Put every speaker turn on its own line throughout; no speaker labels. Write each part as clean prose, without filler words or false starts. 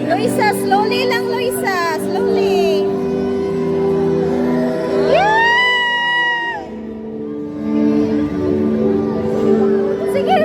Loisa, slowly lang, Loisa. Slowly. Yeah! Sige.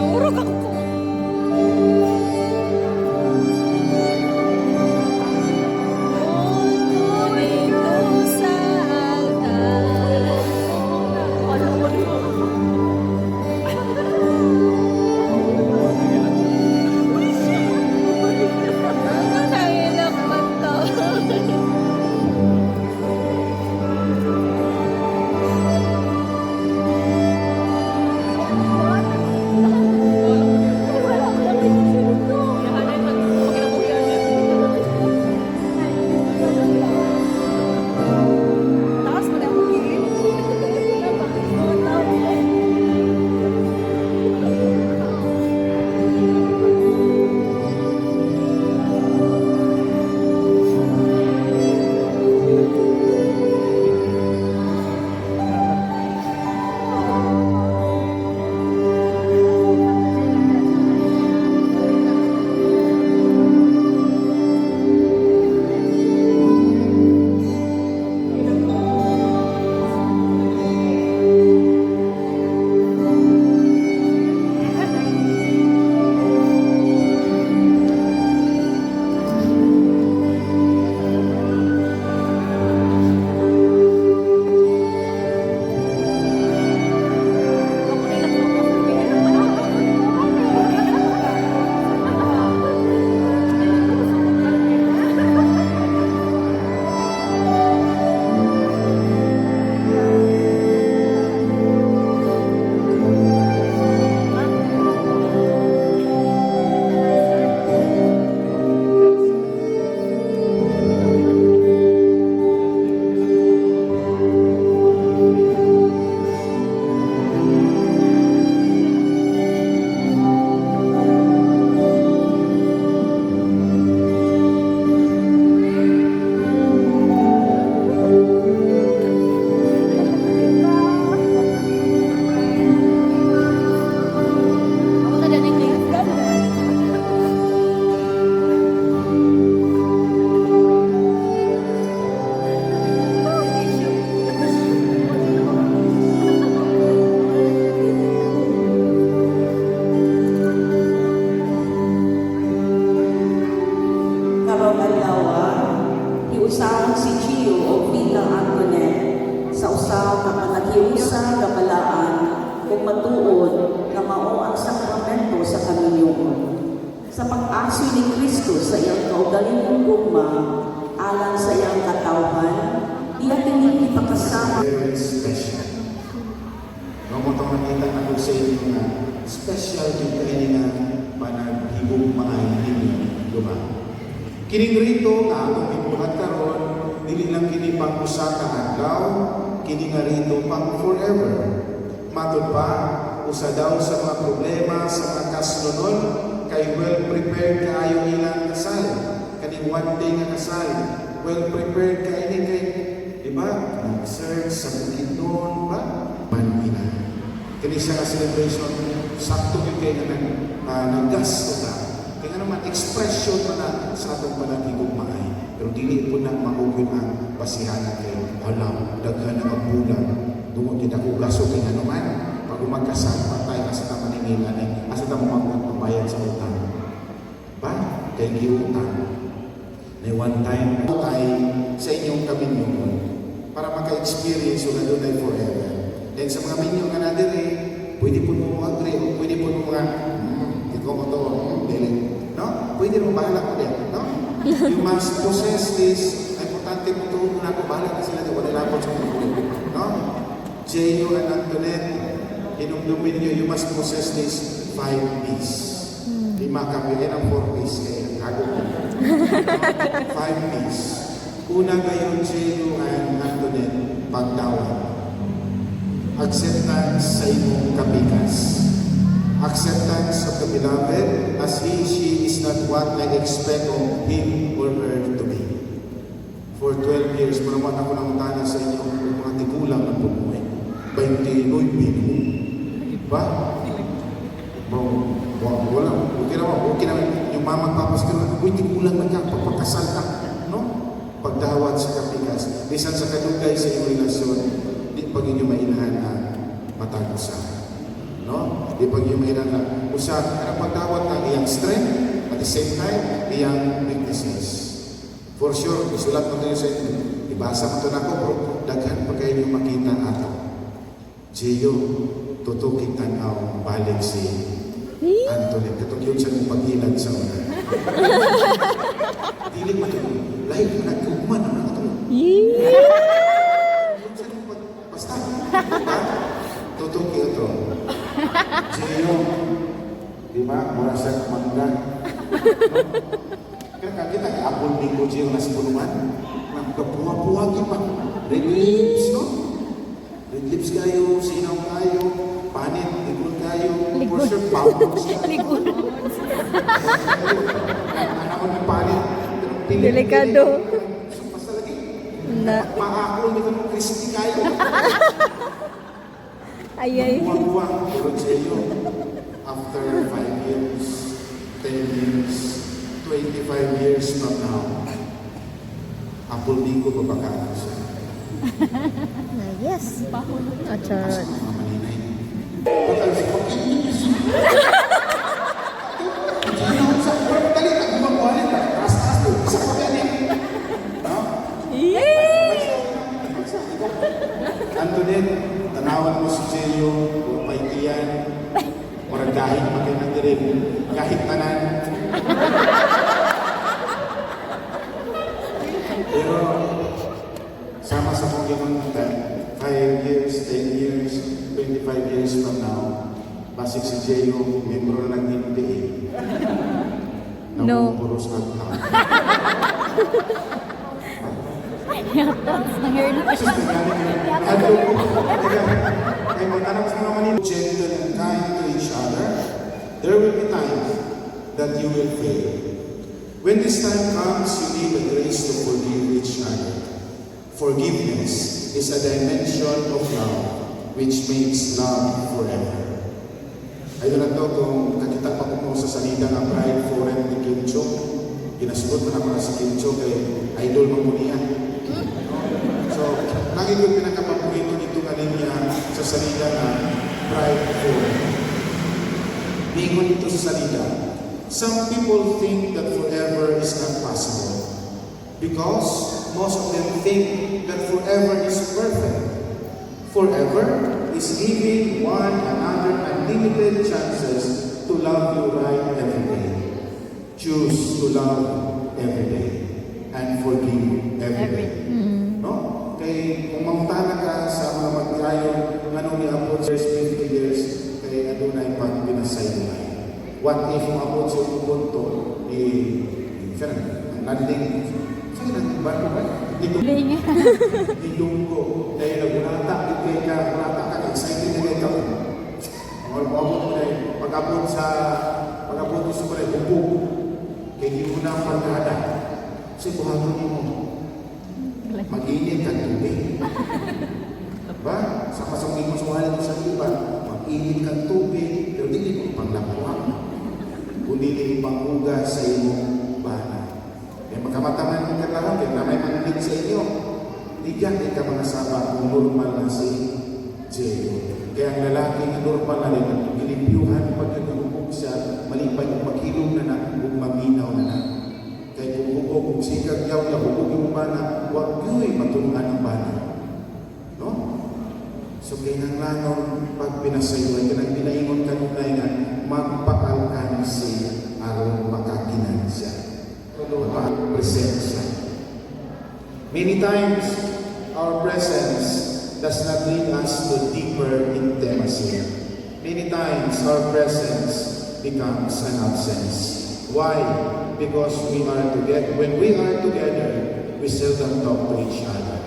Naurog ako.
Hiusahan si Gio o Vita Antoinette sa usaw na panahiusa na balaan kung matuod na mao ang sakramento sa kaminyoon. Sa pag-asoy ni Kristo sa iyang kaugalingong gugma, alang sa iyang katawhan, iya kini ipakasama.
Very special. No mo tong nakita na ko sa inyo na special yung kainin na panaghibong mga hindi lumang. Kining rito nga atong ibuhat karon, dili lang kini pang usa ka adlaw, kini nga rito pang forever. Matod pa, usa daw sa mga problema sa mga kaslunon, kay well prepared kaayo ilang kasal. Kaning one day nga kasal, well prepared kay ini kay, di ba? Nag-search sa Bukidnon, ba? Manila. Kani siya nga celebration, sakto yung kay nga nag-gasto ta. Kaya naman, expression mo na sa atong panagigong maay. Pero dili po na maugin ang basihan kay alam, daghan ang bulan. Doon kita ko gaso kay naman, pag umagkasal, patay ka sa Manila, asa ta mo magpabayad sa utang. Ba? Kay giutang. Na one time, patay sa inyong kaminyon para maka-experience yung doon ay forever. Then sa mga minyo nga natin pwede po mo agree, o pwede po mo ikaw mo to, no? Pwede mo bahala ko din, no? You must possess this, importante mo to, muna ko bahala na sila, wala lapot sa mga no? J.U. and Antoinette, inumdumin nyo, you must possess this 5 P's. 5 kami, yan ang 4 P's kaya kago ko. 5 P's. Una ngayon, J.U. and Antoinette, pagtawad. Acceptance sa imong kapikas. Acceptance of the beloved as he, she is not what I expect of him or her to be. For 12 years, maramot ako ng utana sa inyo mga tigulang ng pumuhay. 29 minuto. Ba? Wala. Okay naman. Yung mamang papas ka naman, uy, tigulang na ka, papakasal ka. No? Pagdawat sa kapikas. Bisan sa kadugay sa iyong relasyon, di pag inyo mainahan na matagusan. No? Di pag inyo mainahan na usa, karang pagdawat ng iyang strength, at the same time, iyang weaknesses. For sure, isulat mo tayo sa inyo. Ibasa mo ito na ako, bro. Daghan pa kayo yung makita ato. Gio, tutukin tanaw, balik si Antoinette. Katong yun sa mong pag-ilan sa una. Dili man ito. Lahit mo nagkuman na ito. Basta. Tutukin ito. Gio, di ba? Mura sa mangga. Kaya kita apple minggo Gio na sipuluman. Nagkapuha-puha pa. Red lips, no? Red lips kayo, sinaw kayo, panit, ligon kayo, for sure, pawag siya.
Ligon.
Anak ko ng panit.
Delikado.
Basta lagi.
Na.
Paakol, dito mo crispy kayo.
Ayay.
Buwang-buwang, pero sa iyo, after 5 years, 10 years, 25 years from now, apple bingo babakano siya.
Yes. Achar.
Kasi mga malinay. Bakal sa pag-ibig. Sa pagdali, nagbumabuhanin ka. Taas-taas doon. Sa pagdali. No? Antoinette, tanawan mo si Gio, may iyan, murag kahit makinang din, kahit tanan. Pero, sama sa kong gano'n, 5 years, 10 years, 25 years from now, basik si Gio, membro na ng NPA.
No.
Napupuros at now. Gentle and kind to each other, there will be times that you will fail. When this time comes, you need the grace to forgive each other. Forgiveness is a dimension of love which makes love forever. Ay doon na to kung kakita pa ko sa salita ng Pride Foreign ni Kim Cho. Ginasugot mo na para si Kim Cho kay idol mo niya. So, lagi ko pinakapaborito nito kanina sa salita ng Pride Foreign. Bingon ito sa salita. Some people think that forever is not possible because most of them think that forever is perfect. Forever is giving one another unlimited chances to love you right every day. Choose to love every day and forgive every day. No? Kay kung mamutana ka sa mga magpirayon, anong ni-abot 50 years, kay adunay pang pinasay nila. What if umabot sa yung punto, ang landing, saan yung barko ba? Dilunggo. Dahil nagulata, kaya ka, excited na kayo or pag-abot sa kulay, bubog. Kaya di mo na pagkada. Kasi buhaton mo. Mag-init ka tubig. Diba? Sa kasangin mo suwalan sa iba, mag-init ka tubig, pero hindi mo panglapuan. Kundi panghugas sa iyong bana. Kaya magkamataman ng katahon, kaya na may managin sa inyo. Diyan ka mga saba kung normal na si Diego. Kaya ang lalaki na normal na rin, ilimpyuhan pag nagugog siya, malipay yung makilong na na, kung maminaw na na. Kaya kung hugog, kung sikag yaw na hugog yung bana, huwag yo'y matulungan ng bana. No? So kaya nang langaw, pag pinasayuan, kaya nang pinaingon ka nung nga, magpakalkan siya, aron makakinan siya. Presensya. Many times, our presence does not lead us to deeper intimacy. Many times, our presence becomes an absence. Why? Because when we are together, we seldom talk to each other.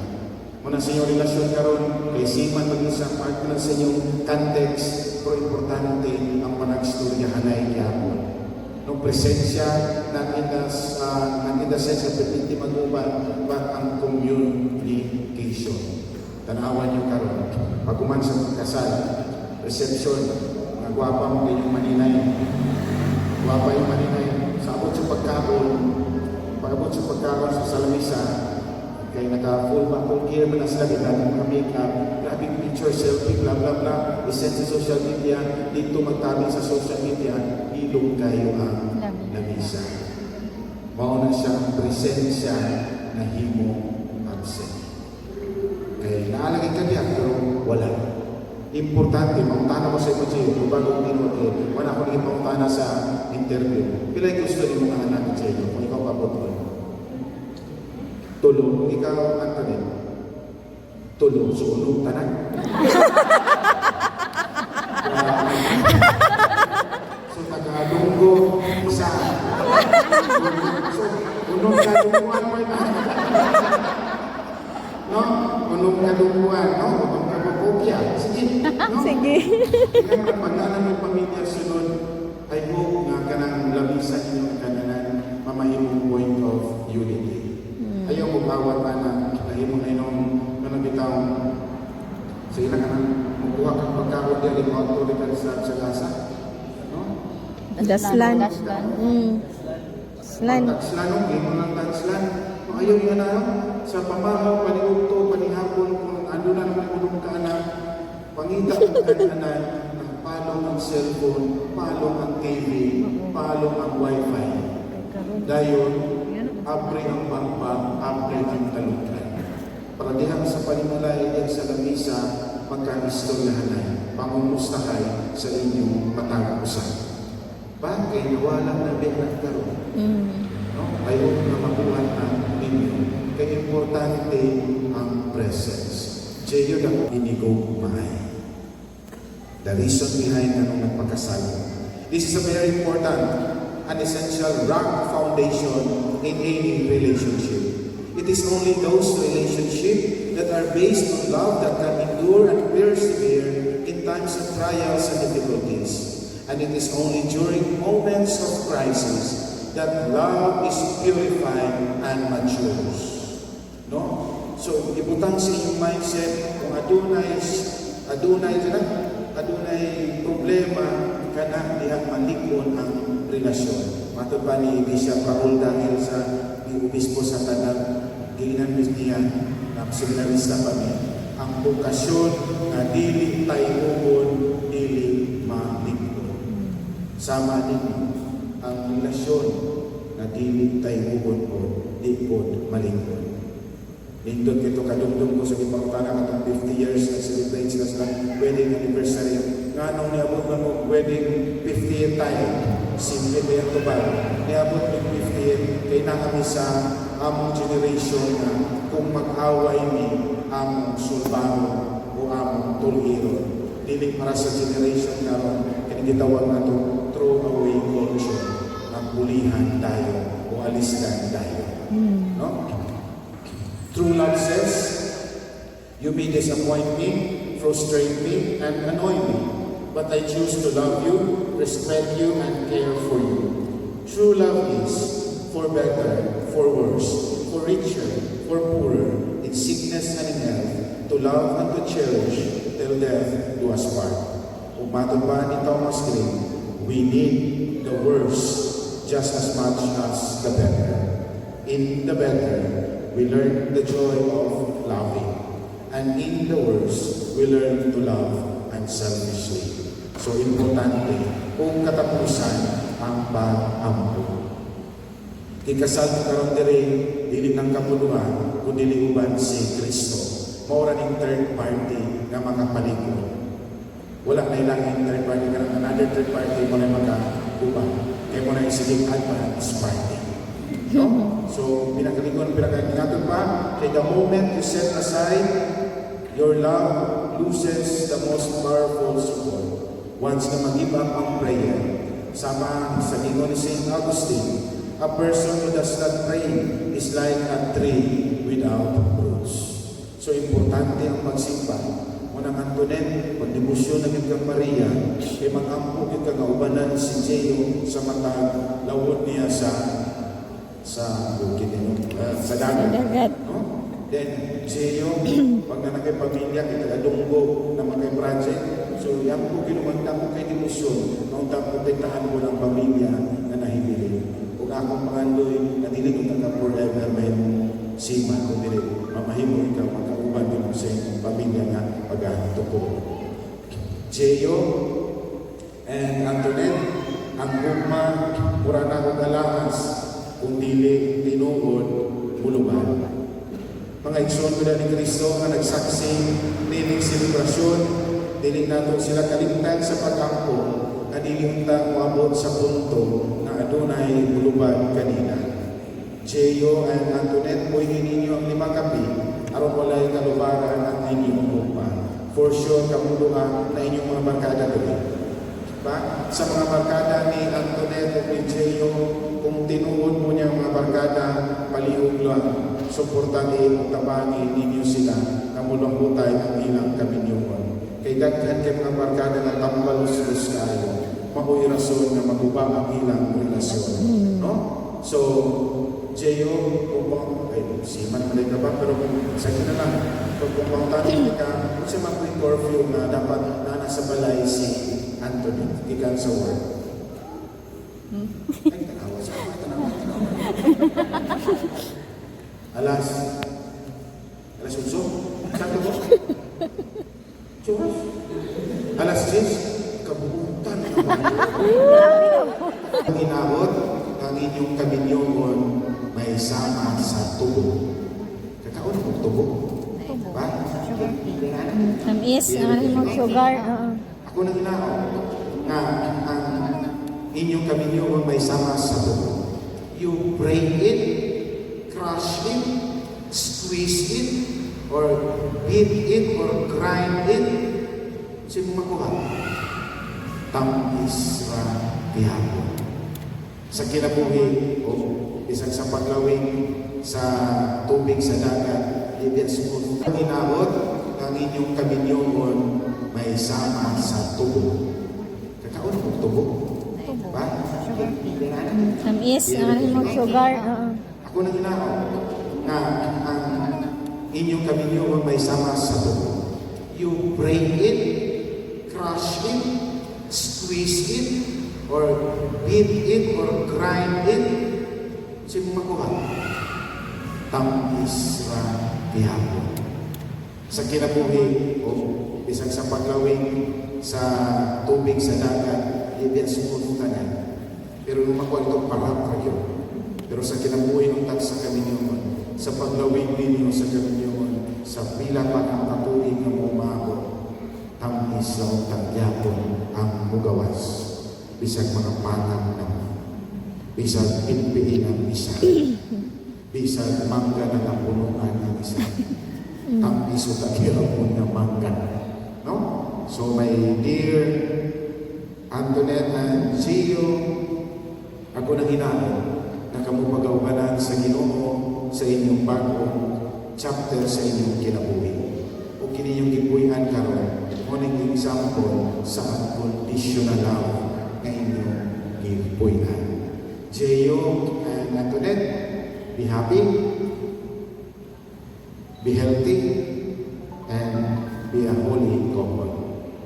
Muna sa inyong relasyon karon, kay siman mag-isang part na sa inyong context, pero importante ang panagstoryahan na ikyapon. Nung presensya natin the sense of hindi mag-uban, but ang communication. Tanawan nyo karon, pag uman sa pagkasal, reception, mga gwapa mo din yung maninay. Gwapa yung maninay. Sa abot sa pagkaon, pag-abot sa pagkaon sa salamisa, kaya naka-full gear mo na sila, grabe mga make-up, grabe picture, selfie, blah blah blah, isend sa social media, dito magtabi sa social media, ilong kayo ang lamisa. Mauna siyang presensya na himo absent. Kaya naalagay ka niya, pero wala. Importante, mautana ko sa emoji, kung bago minuto, wala ko naging mautana sa interview. Pila'y gusto rin mga anak sa inyo, kung ikaw pabutuan. Tulong, ikaw, Anthony. Tulong, sunog, tanan. So, taga-lunggo, isa. So, unong kalungkuhan mo ito. No? Unong kalungkuhan, no? Unong kalungkopya. Sige, no?
Sige.
Kaya pag-alam ng pamilya sunod, I hope nga kanang labisan niyo kananan mamahimong point of unity. Ayaw mo bawat na nahimong na inong manabitaw sa ilang kanang magkuha kang pagkawag yan yung authority sa gasa. No?
Daslan.
Daslan.
Daslan.
Dagslan, okay mo lang dagslan. Ayaw niya na sa pamahaw, panigugto, panihapon, kung ano na nagulong ka na, pangita ang kananan, ng palong ang cellphone, palong ang TV, palong ang wifi. Dayon, abre ang bambang, abre ang taluklan. Para dihang sa palimulay yan sa lamisa, magka-istoryahanay, pangumustahay sa inyong matag-usan. Bakit nawala na bilang karoon? No? Ayaw na mabuhat ang ninyo. Kaya importante ang presence. Diyo na inigo mahay. The reason behind anong nagpagkasal. This is a very important and essential rock foundation in any relationship. It is only those relationships that are based on love that can endure and persevere in times of trials and difficulties. And it is only during moments of crisis that love is purified and matures. No? So, ibutang sa inyong mindset kung adunay problema kana dihang malikon ang relasyon. Matod pa ni Bishop Raul dahil sa obispo sa Tanag, giinan niya ng seminarista pa niya. Ang bukasyon na dili tayugon, dili malikon. Sama din ang relasyon na dili tayugon o di po malikon. Nindot kito kadungdung ko sa ipangutana katong 50 years na celebrate sila sa wedding anniversary. Nga nung niabot man mo wedding 50th time, simple ba yan ito ba? Niabot ng 50th, kaya na kami sa among generation na kung mag-away ni among sulbano o among tuliro. Dili para sa generation karon kaya gitawag na ito throw away culture ng bulihan tayo o alisdan tayo. No? True love says, you may disappoint me, frustrate me, and annoy me, but I choose to love you, respect you, and care for you. True love is for better, for worse, for richer, for poorer, in sickness and in health, to love and to cherish till death do us part. Umatod pa ni Thomas Green, we need the worse just as much as the better. In the better, we learn the joy of loving. And in the worse, we learn to love unselfishly. So importante, kung katapusan ang pag-ampo. Ikasal karon diri dili ng kapuluan kundi uban si Kristo. Maura ning third party nga makapalikod. Wala na ilang third party karon another third party mo na makaubang. Kaya mo na isiging advance party. No? So pinakalingon pinakaingaton pa kay the moment you set aside your love loses the most powerful support. Once na mag-give up ang prayer, sama sa ingon ni St. Augustine, a person who does not pray is like a tree without roots. So, importante ang magsimba. Munang Antoinette, pagdebosyon ng kang Maria, kay mag-ampo yung kagaubanan si Jeyo sa matag, lawod niya sa bukid sa dagat. No? Then, Jeyo, pag nanakay pamilya, kitag-adunggo na mga project, so yan po kinumagta ko kay debosyon, nung tapos tahan ko ng pamilya na nahibili. Kung akong pangandoy, natili ko taga forever may siman kung dili, mamahimo ikaw magkauban din sa inyong pamilya nga pag-tuko. Jeyo and Antoinette, ang gugma, mura na akong alamas, kung dili, tinuod, bulugan. Mga igsoon ko ni Kristo nga nagsaksi, nining selebrasyon, dili nato sila kalimtan sa pag-ampo, na dili unta moabot sa punto na adunay buluban kanina. Jeyo and Antoinette, puwingin ninyo ang 5 kapi, aron walay kalubaran ang inyong upa. For sure, kamuluan na inyong mga barkada dito. Ba? Sa mga barkada ni Antoinette at ni Jeyo, kung tinuod mo niya mga barkada, palihog lang, suportahin, tabangin ninyo sila, kamulang hutay ang ilang kabinyuan. Kay daghan kay mga barkada na tambalos-los kayo, mao'y rason na maguba ang ilang relasyon. No? So, Jeyo, upang, si man malay ka ba, pero sa na lang, pag pumuntanin ka, kung siya mag-quick curfew na dapat na nasa balay si Anthony, ikan sa word. Ay, tanawa sa mga, tanawa. Alas 8, sabi mo? Churros? Alas 10, kabuutan naman. Ang ginawot, ang inyong kabinyongon, may sama sa tubo. Kakaon mo tubo? Ba?
Tamis, ang sugar.
Ako na ginawot na ang inyong kabinyongon may sama sa tubo. You break it, crush it, squeeze it, or beat it, or grind it. Sino makuha? Tamis ra tihapon. Sa kinabuhi o isang sa paglawing sa tubig sa dagat, ibig sabihin, ang inabot ng inyong kabinyongon may sama sa tubo. Kakaon mo tubo? Ba?
Tamis, ang sugar.
Ako na ginawot na ang inyong kabinyongon may sama sa tubo. You break it, crush it, squeeze it, or beat it, or grind it. Sino makuha? Tamis ra tihapon. Sa kinabuhi o isang sa paglawing sa tubig sa dagat, ibig sumunutan. Pero nung makuha itong parang kayo. Pero sa kinabuhi ng tag sa kabinyongon, sa paglawing ninyo sa kabinyongon, sa pila pa ng patuloy na umabot, tamis lang tagyapon ang mugawas. Bisag mga panang naman. Bisag pinpiin ang isa. Bisag mangga na napunuan ang isa. Tamis o tagyapon na mangga. No? So my dear Antoinette and Gio, ako na ginamit na kamupagaubanan sa Ginoo sa inyong bagong chapter sa inyong kinabuhi. O kininyong gibuhian karon Ngunit example sa unconditional love na inyong gipuinan. Jeyo and Antoinette, be happy, be healthy, and be a holy couple.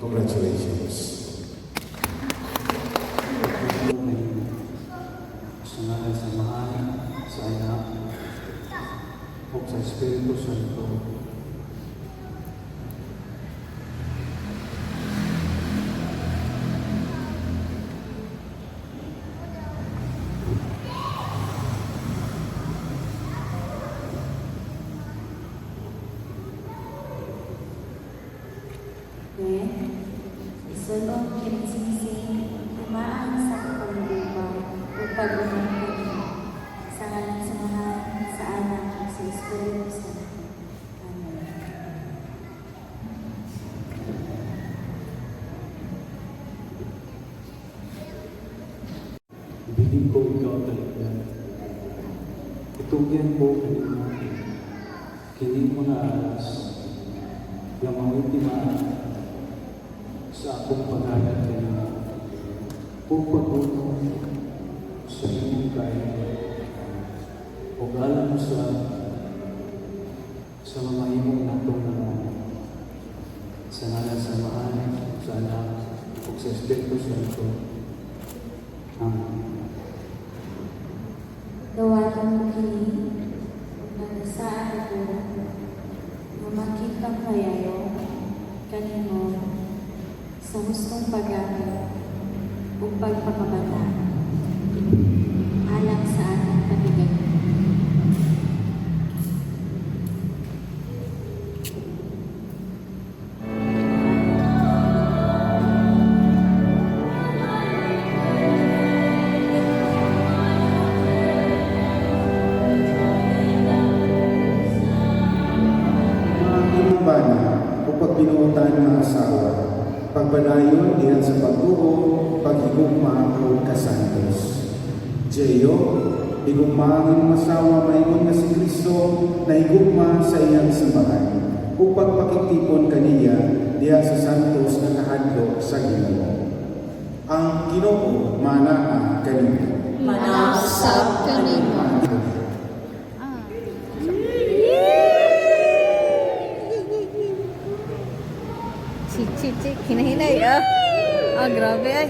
Congratulations.
Sa ngalan sa Mahal, sa Anak, o sa Espiritu Santo.
Isulong kinisingsing, tumaan sa kapanggubaw, upag umangkin sa ngalan sa Mahal, sa Anak, at sa Espiritu Santo. Amen.
Ibinig ko ikaw talaga. Itugyan ko kanina, kining mga aras, yung mga ultimaan sa akong paghalat kanina, kung pagpunong sa iyong kaya, o alam sa mga imong natulungan, sa ngalan sa Mahal, sa Anak, o sa Espiritu Santo. Amen.
Gawalan mo kini, nagasaan ko, na makita kayayo, kanino, sa hustong paggamit, o pagpakabata, alang sa ating kabigat.
Bana, upag pinuutan ng asawa, pagbanayon diyan sa pagtuo, paghigugma o kasantos. Jeyo, higugmaangin masawa maingon nga si Kristo na higugma sa iyang simbahan, upag pakitipon kaniya diya sa santos nga kahadlok sa Ginoo. Ang Ginoo manaa kanimo.
Manasab kanimo. Cik, hinahinay ah. Ah, grabe ay.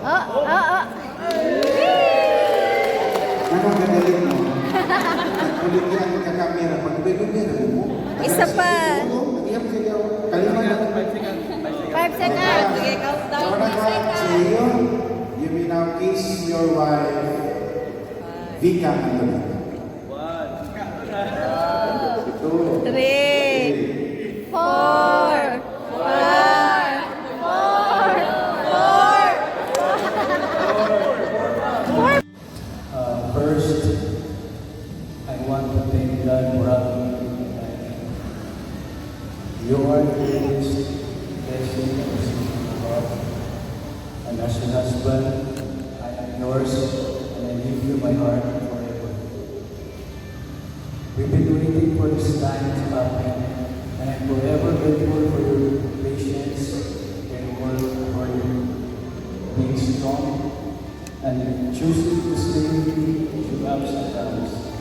Ah.
Anong gagaling mo? Nagkulit yan ka kamera. Pag-ibig yan, ano mo?
Isa pa.
Nag-iyak sila. Kalima na.
5 seconds. Okay, countdown. 5 seconds.
Jeyo, you may now kiss your wife, Vika Antonita.
3, 4, 5, 4.
First, I want to thank God for having me in my life. You are the greatest blessing I received from God. And as your husband, I am yours, and I give you my heart forever. We've been waiting for this time to happen, and I'm forever grateful for your patience and work for your being strong and choosing to stay with me through ups and downs.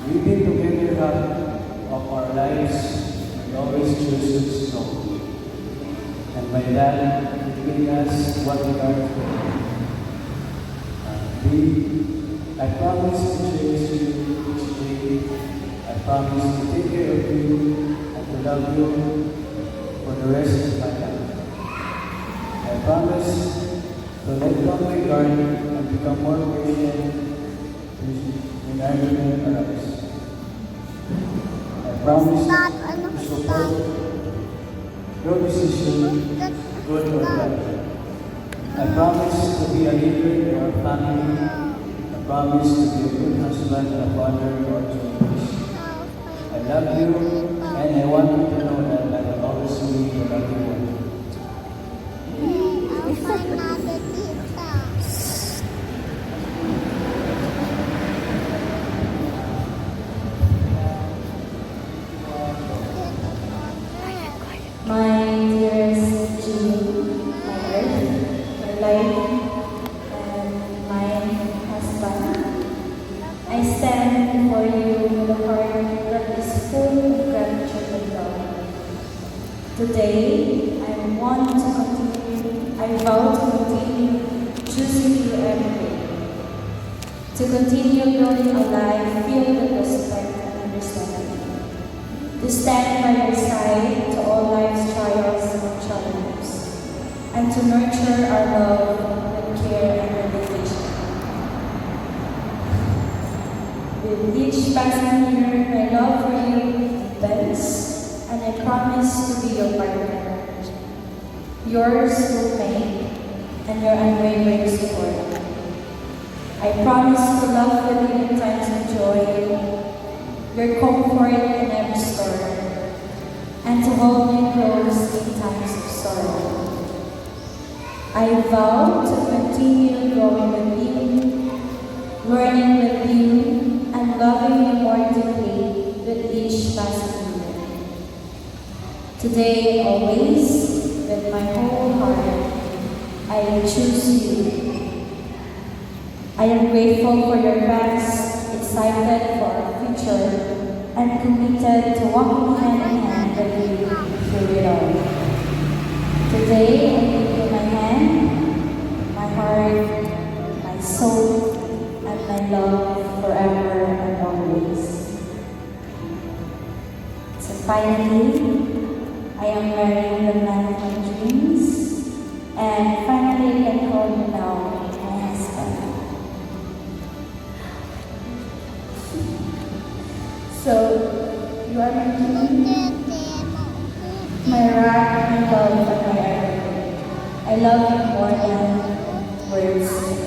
We've been together half of our lives and always choose to be strong. And by that, giving us what we are today. I promise to cherish you each day. I promise to take care of you and to love you for the rest of my life. I promise to let down my guard and become more patient when argument arrives. I promise to support your decision, good or bad. I promise to be a leader in our family. I promise to be a good husband and a father to our children. I love you, and I want you to know that I will always be your loving one.
Today, I vow to continue choosing you every day. To continue building a life filled with respect and understanding. To stand by your side to all life's trials and challenges. And to nurture our love with care and dedication. With each passing year, my love for you deepens, and I promise to be your partner. Yours will make, and your unwavering support. I promise to love with you in times of joy, your comfort in every storm, and to hold you close in times of sorrow. I vow to continue growing with you, learning with you, and loving you more deeply with each passing year. Today, always, with my whole heart, I choose you. I am grateful for your past, excited for our future, and committed to walking hand in hand with you through it all. Today, I give you my hand, my heart, my soul, and my love forever and always. So finally, I am marrying the man of my dreams, and finally I can call you now my husband. So, you are my king, my rock, my love, and my everything. I love you more than words.